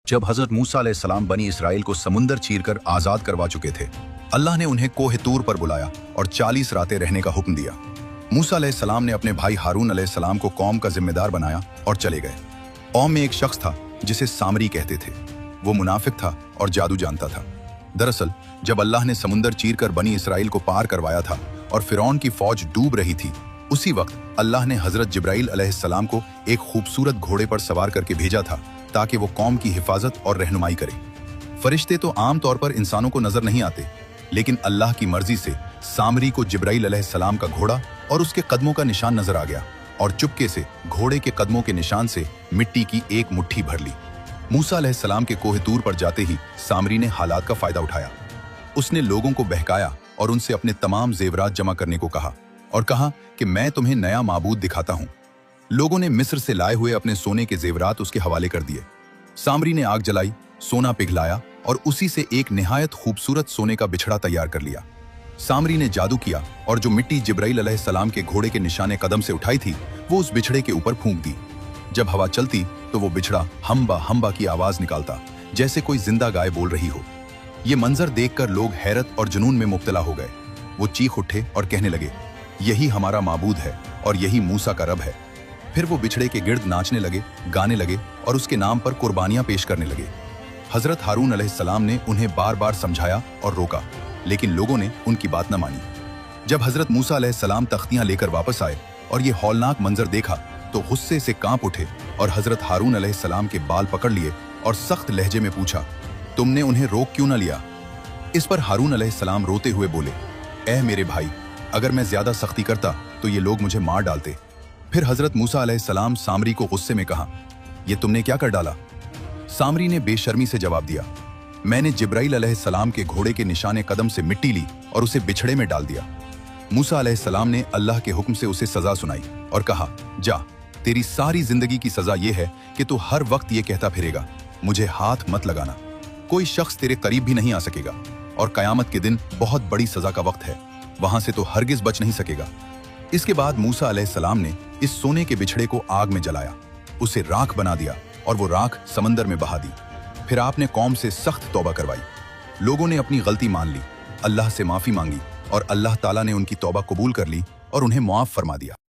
जब हजरत मूसा अलैहिस्सलाम बनी इसराइल को समुंदर चीरकर आजाद करवा चुके थे, अल्लाह ने उन्हें कोह तूर पर बुलाया और 40 रातें रहने का हुक्म दिया। मूसा अलैहिस्सलाम ने अपने भाई हारून अलैहिस्सलाम को कौम का जिम्मेदार बनाया और चले गए। कौम में एक शख्स था जिसे सामरी कहते थे। वो मुनाफिक था और जादू जानता था। दरअसल जब अल्लाह ने समुंदर चीरकर बनी इसराइल को पार करवाया था और फिरौन की फौज डूब रही थी, उसी वक्त अल्लाह ने हजरत जिब्राइल अलैहिस्सलाम को एक खूबसूरत घोड़े पर सवार करके भेजा था ताकि वो कौम की हिफाजत और रहनुमाई करे। फरिश्ते तो आम तौर पर इंसानों को नजर नहीं आते, लेकिन अल्लाह की मर्जी से सामरी को जिब्राइल अलैहिस्सलाम का घोड़ा और उसके कदमों का निशान नजर आ गया और चुपके से घोड़े के कदमों के निशान से मिट्टी की एक मुट्ठी भर ली। मूसा अलैहिस्सलाम के कोह तूर पर जाते ही सामरी ने हालात का फायदा उठाया। उसने लोगों को बहकाया और उनसे अपने तमाम जेवरात जमा करने को कहा और कहा कि मैं तुम्हें नया माबूद दिखाता हूं। लोगों ने मिस्र से लाए हुए अपने सोने के जेवरात उसके हवाले कर दिए। सामरी ने आग जलाई, सोना पिघलाया और उसी से एक निहायत खूबसूरत सोने का बिछड़ा तैयार कर लिया। सामरी ने जादू किया और जो मिट्टी जिब्राइल अलैहिस्सलाम के घोड़े के निशाने कदम से उठाई थी, वो उस बिछड़े के ऊपर फूंक दी। जब हवा चलती तो वो बिछड़ा हम्बा हम्बा की आवाज निकालता, जैसे कोई जिंदा गाय बोल रही हो। ये मंजर देखकर लोग हैरत और जुनून में मुब्तला हो गए। वो चीख उठे और कहने लगे, यही हमारा माबूद है और यही मूसा का रब है। फिर वो बिछड़े के गिर्द नाचने लगे, गाने लगे और उसके नाम पर कुर्बानियां पेश करने लगे। हजरत हारून अलैहिस्सलाम ने उन्हें बार बार समझाया और रोका, लेकिन लोगों ने उनकी बात न मानी। जब हजरत मूसा अलैहिस्सलाम तख्तियां लेकर वापस आए और ये हौलनाक मंजर देखा तो गुस्से से कांप उठे और हजरत हारून अलैहिस्सलाम के बाल पकड़ लिए और सख्त लहजे में पूछा, तुमने उन्हें रोक क्यों न लिया? इस पर हारून अलैहिस्सलाम रोते हुए बोले, ऐ मेरे भाई, अगर मैं ज्यादा सख्ती करता तो ये लोग मुझे मार डालते। फिर हजरत मूसा अलैहिस्सलाम सामरी को गुस्से में कहा, ये तुमने क्या कर डाला? सामरी ने बेशर्मी से जवाब दिया, मैंने जिब्राइल अलैहिस्सलाम के घोड़े के निशाने कदम से मिट्टी ली और उसे बिछड़े में डाल दिया। मूसा अलैहिस्सलाम ने अल्लाह के हुक्म से उसे सजा सुनाई और कहा, जा, तेरी सारी जिंदगी की सजा यह है कि तू हर वक्त ये कहता फिरेगा, मुझे हाथ मत लगाना। कोई शख्स तेरे करीब भी नहीं आ सकेगा और कयामत के दिन बहुत बड़ी सजा का वक्त है, वहां से तो हरगिज बच नहीं सकेगा। इसके बाद मूसा अलैहिस्सलाम ने इस सोने के बिछड़े को आग में जलाया, उसे राख बना दिया और वो राख समंदर में बहा दी। फिर आपने कौम से सख्त तौबा करवाई। लोगों ने अपनी गलती मान ली, अल्लाह से माफी मांगी और अल्लाह ताला ने उनकी तौबा कबूल कर ली और उन्हें मुआफ फरमा दिया।